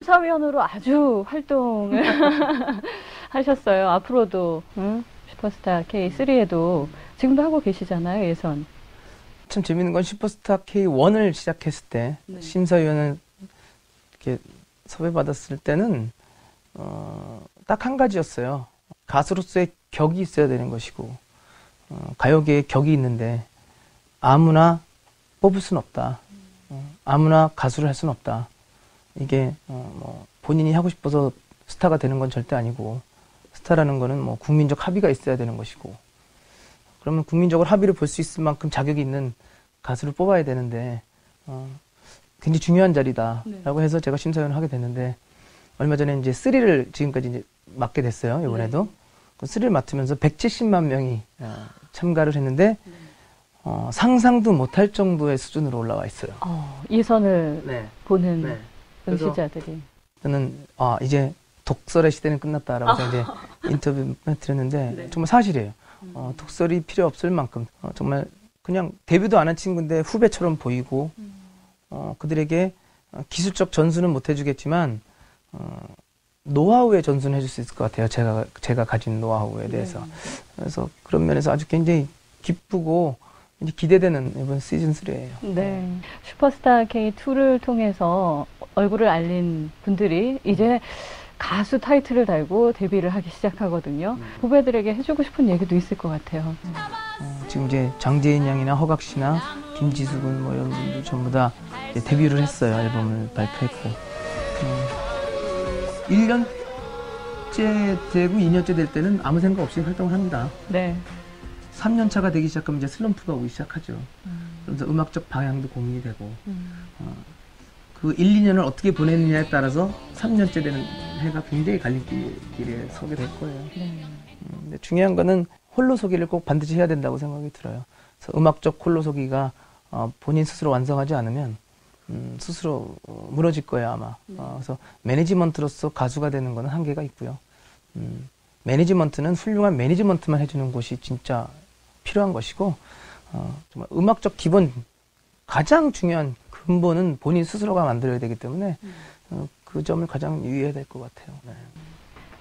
심사위원으로 아주 활동을 하셨어요. 앞으로도 슈퍼스타 K3에도 지금도 하고 계시잖아요, 예선. 참 재밌는 건 슈퍼스타 K1을 시작했을 때 네. 심사위원을 이렇게 섭외받았을 때는 딱 한 가지였어요. 가수로서의 격이 있어야 되는 것이고 가요계에 격이 있는데 아무나 뽑을 수는 없다. 아무나 가수를 할 수는 없다. 이게 뭐 본인이 하고 싶어서 스타가 되는 건 절대 아니고 스타라는 거는 뭐 국민적 합의가 있어야 되는 것이고 그러면 국민적으로 합의를 볼 수 있을 만큼 자격이 있는 가수를 뽑아야 되는데 굉장히 중요한 자리다라고 네. 해서 제가 심사위원을 하게 됐는데 얼마 전에 이제 3를 지금까지 이제 맡게 됐어요. 이번에도. 네. 그 3를 맡으면서 170만 명이 참가를 했는데 상상도 못할 정도의 수준으로 올라와 있어요. 예선을 네. 보는 네. 그래서 응시자들이. 저는 이제 독설의 시대는 끝났다라고 제가 이제 인터뷰 드렸는데 네. 정말 사실이에요. 독설이 필요 없을 만큼 정말 그냥 데뷔도 안 한 친구인데 후배처럼 보이고 그들에게 기술적 전수는 못 해주겠지만 노하우의 전수는 해줄 수 있을 것 같아요. 제가 가진 노하우에 대해서. 네. 그래서 그런 면에서 아주 굉장히 기쁘고 이제 기대되는 이번 시즌 3예요. 네. 슈퍼스타 K2를 통해서 얼굴을 알린 분들이 이제 가수 타이틀을 달고 데뷔를 하기 시작하거든요. 후배들에게 해주고 싶은 얘기도 있을 것 같아요. 지금 이제 장재인 양이나 허각 씨나 김지숙은 뭐 이런 분들 전부 다 이제 데뷔를 했어요. 앨범을 발표했고. 1년째 되고 2년째 될 때는 아무 생각 없이 활동을 합니다. 네. 3년 차가 되기 시작하면 이제 슬럼프가 오기 시작하죠. 그래서 음악적 방향도 고민이 되고 그 1, 2년을 어떻게 보냈느냐에 따라서 3년째 되는 해가 굉장히 갈림길에 서게 될 거예요. 네. 근데 중요한 거는 홀로서기를 꼭 반드시 해야 된다고 생각이 들어요. 그래서 음악적 홀로서기가 본인 스스로 완성하지 않으면 스스로 무너질 거예요 아마. 그래서 매니지먼트로서 가수가 되는 거는 한계가 있고요. 매니지먼트는 훌륭한 매니지먼트만 해주는 곳이 진짜 필요한 것이고 정말 음악적 기본 가장 중요한 근본은 본인 스스로가 만들어야 되기 때문에 그 점을 가장 유의해야 될 것 같아요. 네.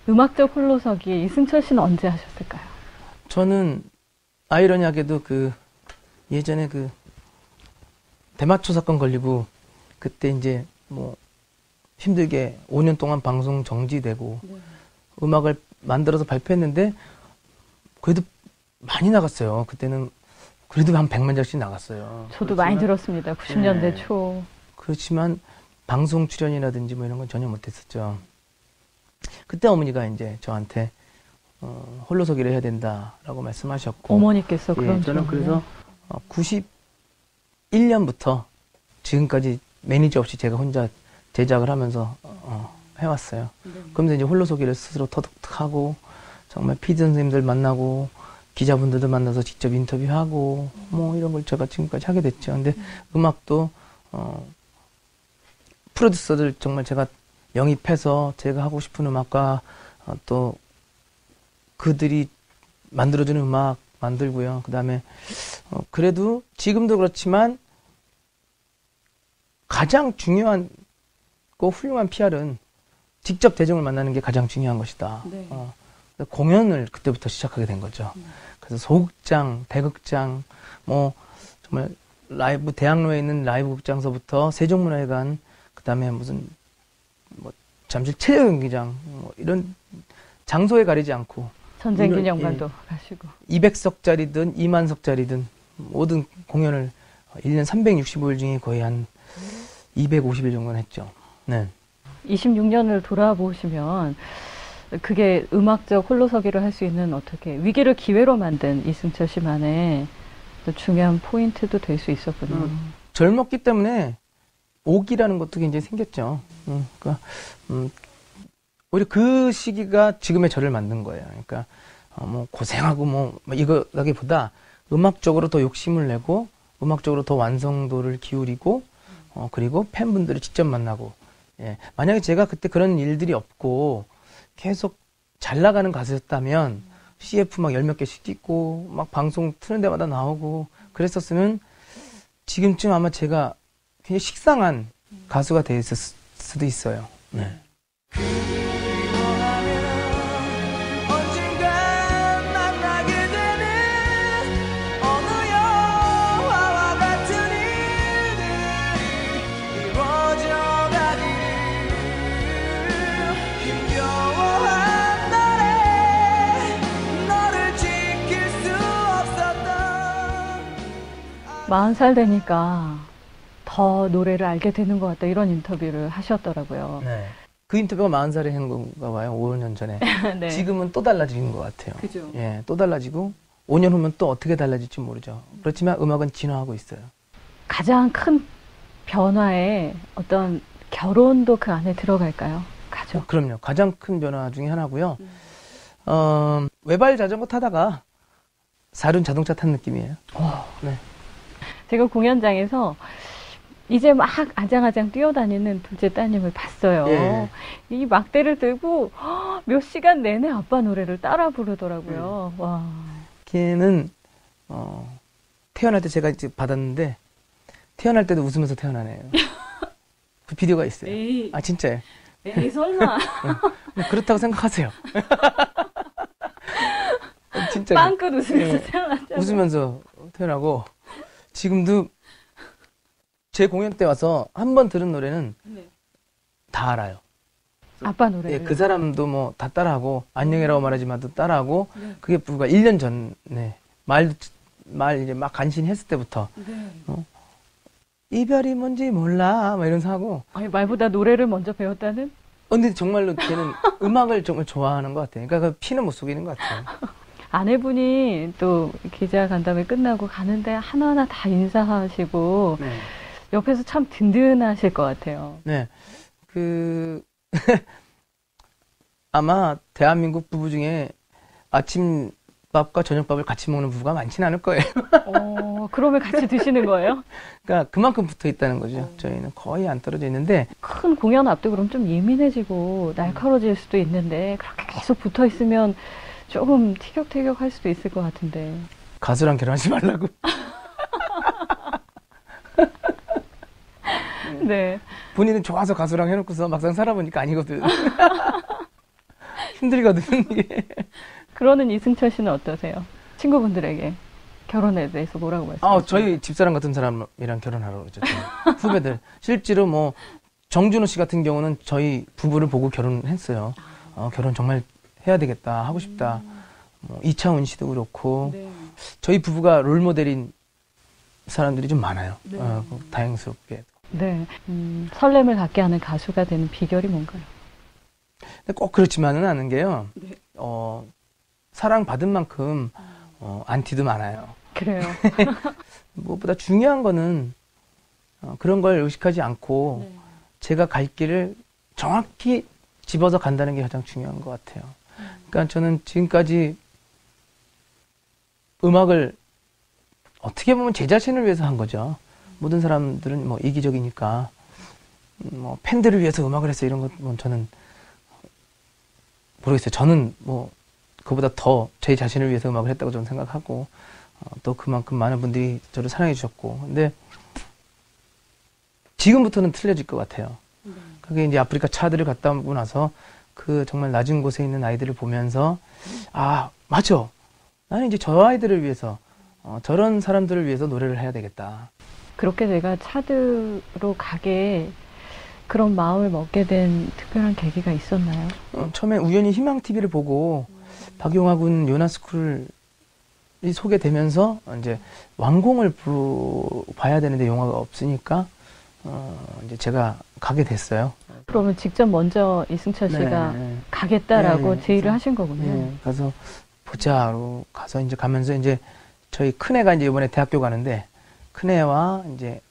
음악적 홀로서기 이승철 씨는 언제 하셨을까요? 저는 아이러니하게도 예전에 대마초 사건 걸리고 그때 이제 뭐 힘들게 5년 동안 방송 정지되고 음악을 만들어서 발표했는데 그래도 많이 나갔어요. 그때는 그래도 한 100만 장씩 나갔어요. 저도 많이 들었습니다. 90년대 초. 그렇지만 방송 출연이라든지 뭐 이런 건 전혀 못했었죠. 그때 어머니가 이제 저한테 홀로서기를 해야 된다라고 말씀하셨고 어머니께서 그런 저는 그래서 91년부터 지금까지 매니저 없이 제가 혼자 제작을 하면서 해왔어요. 그러면서 이제 홀로서기를 스스로 터득하고 정말 PD 선생님들 만나고 기자분들도 만나서 직접 인터뷰하고 뭐 이런 걸 제가 지금까지 하게 됐죠. 근데 음악도 프로듀서들 정말 제가 영입해서 제가 하고 싶은 음악과 또 그들이 만들어주는 음악 만들고요. 그 다음에 그래도 지금도 그렇지만 가장 중요한 훌륭한 PR은 직접 대중을 만나는 게 가장 중요한 것이다. 네. 공연을 그때부터 시작하게 된 거죠. 그래서 소극장, 대극장, 뭐 정말 라이브 대학로에 있는 라이브 극장서부터 세종문화회관, 그 다음에 무슨 뭐 잠실 체육경기장, 뭐 이런 장소에 가리지 않고 전쟁기념관도 가시고 200석짜리든 2만석짜리든 모든 공연을 1년 365일 중에 거의 한 250일 정도는 했죠. 네. 26년을 돌아보시면 그게 음악적 홀로서기를 할 수 있는 어떻게 위기를 기회로 만든 이승철 씨만의 또 중요한 포인트도 될 수 있었군요. 젊었기 때문에 오기라는 것도 굉장히 생겼죠. 그러니까 오히려 그 시기가 지금의 저를 만든 거예요. 그러니까 뭐 고생하고 뭐 이거라기보다 음악적으로 더 욕심을 내고 음악적으로 더 완성도를 기울이고 그리고 팬분들을 직접 만나고 만약에 제가 그때 그런 일들이 없고 계속 잘 나가는 가수였다면 CF 막 10몇 개씩 찍고 막 방송 트는 데마다 나오고 그랬었으면 지금쯤 아마 제가 굉장히 식상한 가수가 됐을 수도 있어요. 네. 마흔 살 되니까 더 노래를 알게 되는 것 같다 이런 인터뷰를 하셨더라고요. 네. 그 인터뷰가 40살에 한 건가 봐요. 5년 전에. 네. 지금은 또 달라진 것 같아요. 그죠. 예, 또 달라지고 5년 후면 또 어떻게 달라질지 모르죠. 그렇지만 음악은 진화하고 있어요. 가장 큰 변화에 어떤 결혼도 그 안에 들어갈까요? 가족. 그럼요. 가장 큰 변화 중에 하나고요. 외발 자전거 타다가 사륜 자동차 탄 느낌이에요. 네. 제가 공연장에서 이제 막 아장아장 뛰어다니는 둘째 따님을 봤어요. 예. 이 막대를 들고 몇 시간 내내 아빠 노래를 따라 부르더라고요. 와. 걔는 태어날 때 제가 이제 받았는데 태어날 때도 웃으면서 태어나네요. 그 비디오가 있어요. 에이. 아 진짜요. 에이 설마. 그렇다고 생각하세요. 진짜 빵긋 웃으면서 예. 태어났잖아요. 웃으면서 태어나고 지금도 제 공연 때 와서 한 번 들은 노래는 네. 다 알아요. 아빠 노래를. 예, 그 사람도 뭐 다 따라하고 안녕이라고 말하지만도 따라하고 네. 그게 불과 1년 전에 말 이제 막 간신했을 때부터 네. 이별이 뭔지 몰라 막 이러면서 하고 아니, 말보다 노래를 먼저 배웠다는? 근데 정말로 걔는 음악을 정말 좋아하는 것 같아요. 그러니까 그 피는 못 속이는 것 같아요. 아내분이 또 기자 간담회 끝나고 가는데 하나하나 다 인사하시고 네. 옆에서 참 든든하실 것 같아요. 네. 아마 대한민국 부부 중에 아침밥과 저녁밥을 같이 먹는 부부가 많지는 않을 거예요. 그러면 같이 드시는 거예요? 그러니까 그만큼 붙어 있다는 거죠. 저희는 거의 안 떨어져 있는데 큰 공연 앞두고 그럼 좀 예민해지고 날카로워질 수도 있는데 그렇게 계속 붙어 있으면 조금 티격태격 할 수도 있을 것 같은데. 가수랑 결혼하지 말라고. 네. 본인은 좋아서 가수랑 해놓고서 막상 살아보니까 아니거든. 힘들거든 이게. 그러는 이승철 씨는 어떠세요? 친구분들에게 결혼에 대해서 뭐라고 말씀하세요? 저희 집사람 같은 사람이랑 결혼하라고 그러죠. 후배들. 실제로 뭐 정준호 씨 같은 경우는 저희 부부를 보고 결혼했어요. 결혼 정말 해야 되겠다, 하고 싶다. 뭐 이차훈 씨도 그렇고 네. 저희 부부가 롤 모델인 사람들이 좀 많아요. 네. 다행스럽게. 네. 설렘을 갖게 하는 가수가 되는 비결이 뭔가요? 근데 꼭 그렇지만은 않은 게요. 네. 사랑받은 만큼 안티도 많아요. 그래요. 무엇보다 중요한 거는 그런 걸 의식하지 않고 네. 제가 갈 길을 정확히 집어서 간다는 게 가장 중요한 것 같아요. 그러니까 저는 지금까지 음악을 어떻게 보면 제 자신을 위해서 한 거죠. 모든 사람들은 뭐 이기적이니까 뭐 팬들을 위해서 음악을 했어 이런 것 뭐 저는 모르겠어요. 저는 뭐 그보다 더 제 자신을 위해서 음악을 했다고 저는 생각하고 또 그만큼 많은 분들이 저를 사랑해 주셨고 근데 지금부터는 틀려질 것 같아요. 그게 이제 아프리카 차들을 갔다 오고 나서 그 정말 낮은 곳에 있는 아이들을 보면서 맞아. 나는 이제 저 아이들을 위해서 저런 사람들을 위해서 노래를 해야 되겠다. 그렇게 내가 차드로 가게 그런 마음을 먹게 된 특별한 계기가 있었나요? 처음에 우연히 희망TV를 보고 박용화 군 요나스쿨이 소개되면서 이제 완공을 봐야 되는데 영화가 없으니까 이제 제가 가게 됐어요. 그러면 직접 먼저 이승철 씨가 네. 가겠다라고 네, 제의를 그래서, 하신 거군요. 네, 가서 보자로 가서 이제 가면서 이제 저희 큰애가 이제 이번에 대학교 가는데 큰애와 이제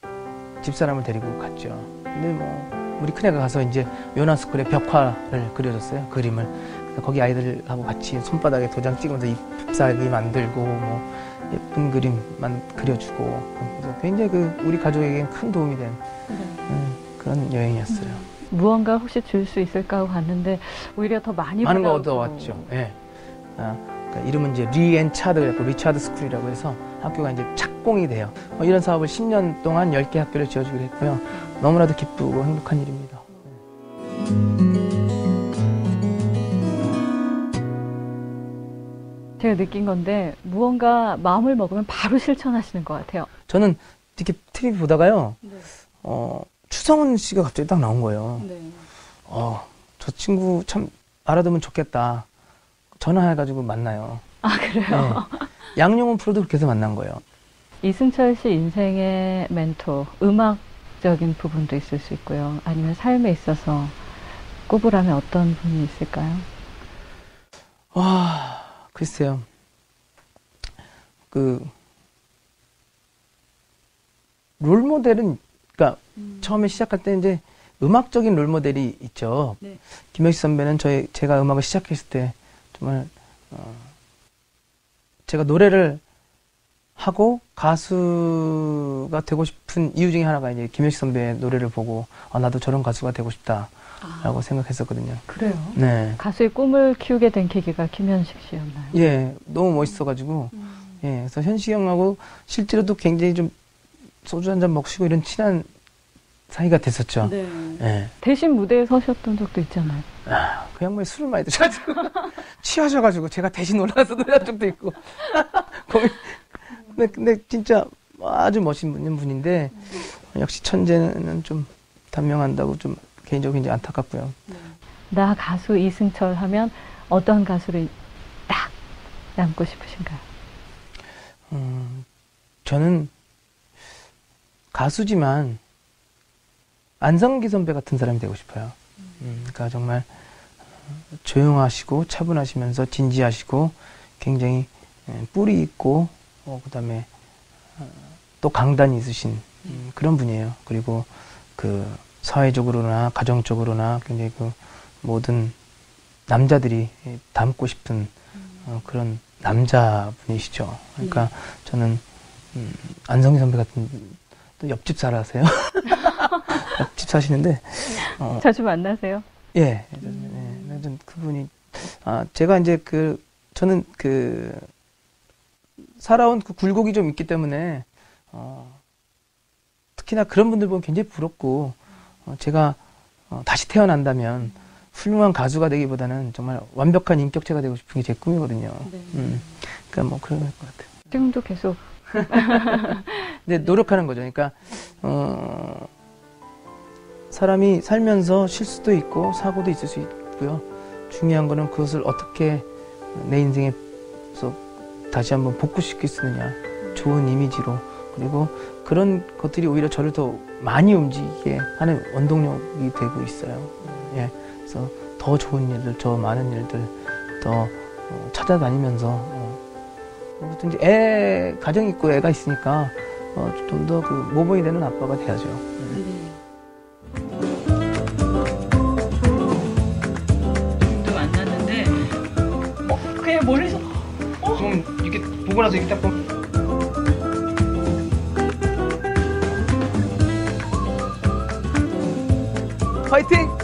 집사람을 데리고 갔죠. 근데 뭐 우리 큰애가 가서 이제 요나스쿨의 벽화를 그려줬어요. 그림을. 그래서 거기 아이들하고 같이 손바닥에 도장 찍으면서 잎사귀 만들고 뭐 예쁜 그림만 그려주고 그래서 굉장히 우리 가족에겐 큰 도움이 된 그런 여행이었어요. 무언가 혹시 줄 수 있을까 하고 갔는데 오히려 더 많이 많은 거 받아오고. 얻어왔죠. 예. 그러니까 이름은 이제 리앤차드, 리차드 스쿨이라고 해서 학교가 이제 착공이 돼요. 이런 사업을 10년 동안 10개 학교를 지어주기로 했고요. 너무나도 기쁘고 행복한 일입니다. 제가 느낀 건데 무언가 마음을 먹으면 바로 실천하시는 것 같아요. 저는 이렇게 TV 보다가요. 네. 추성훈 씨가 갑자기 딱 나온 거예요. 네. 저 친구 참 알아두면 좋겠다. 전화해가지고 만나요. 아, 그래요? 네. 양용훈 프로도 그렇게 해서 만난 거예요. 이승철 씨 인생의 멘토, 음악적인 부분도 있을 수 있고요. 아니면 삶에 있어서 꼽으라면 어떤 분이 있을까요? 글쎄요. 롤모델은, 그러니까 처음에 시작할 때 이제 음악적인 롤모델이 있죠. 네. 김영식 선배는 제가 음악을 시작했을 때 정말, 제가 노래를 하고 가수가 되고 싶은 이유 중에 하나가 이제 김영식 선배의 노래를 보고, 나도 저런 가수가 되고 싶다라고 생각했었거든요. 그래요? 네. 가수의 꿈을 키우게 된 계기가 김현식 씨였나요? 예, 너무 멋있어가지고, 예, 그래서 현식이 형하고 실제로도 굉장히 좀 소주 한잔 먹시고 이런 친한 사이가 됐었죠. 네. 예. 대신 무대에 서셨던 적도 있잖아요. 그 양반이 술을 많이 드셔가지고, 취하셔가지고 제가 대신 올라가서 노래한 적도 있고. 근데 진짜 아주 멋있는 분인데, 역시 천재는 좀 단명한다고 좀 개인적으로 굉장히 안타깝고요. 나 가수 이승철 하면 어떤 가수를 딱 남고 싶으신가요? 저는 가수지만 안성기 선배 같은 사람이 되고 싶어요. 그러니까 정말 조용하시고 차분하시면서 진지하시고 굉장히 뿔이 있고 그다음에 또 강단이 있으신 그런 분이에요. 그리고 그 사회적으로나 가정적으로나 굉장히 그 모든 남자들이 닮고 싶은 그런 남자분이시죠. 그러니까 저는 안성기 선배 같은, 또 옆집 살아세요. 옆집 사시는데 자주 만나세요? 예, 좀 그분이 제가 이제 저는 살아온 그 굴곡이 좀 있기 때문에 특히나 그런 분들 보면 굉장히 부럽고 제가 다시 태어난다면 훌륭한 가수가 되기보다는 정말 완벽한 인격체가 되고 싶은 게 제 꿈이거든요. 그러니까 뭐 그럴 것 같아요. 지금도 계속. 근데 노력하는 거죠. 그러니까 사람이 살면서 실수도 있고 사고도 있을 수 있고요. 중요한 거는 그것을 어떻게 내 인생에서 다시 한번 복구시킬 수 있느냐. 좋은 이미지로. 그리고 그런 것들이 오히려 저를 더 많이 움직이게 하는 원동력이 되고 있어요. 예. 그래서 더 좋은 일들, 더 많은 일들 더 찾아다니면서 이제 가정 있고 애가 있으니까 좀 더 모범이 되는 아빠가 돼야죠. 지금도 만났는데 그냥 멀리서 그럼 이렇게 보고 나서 이렇게 딱 보면 화이팅!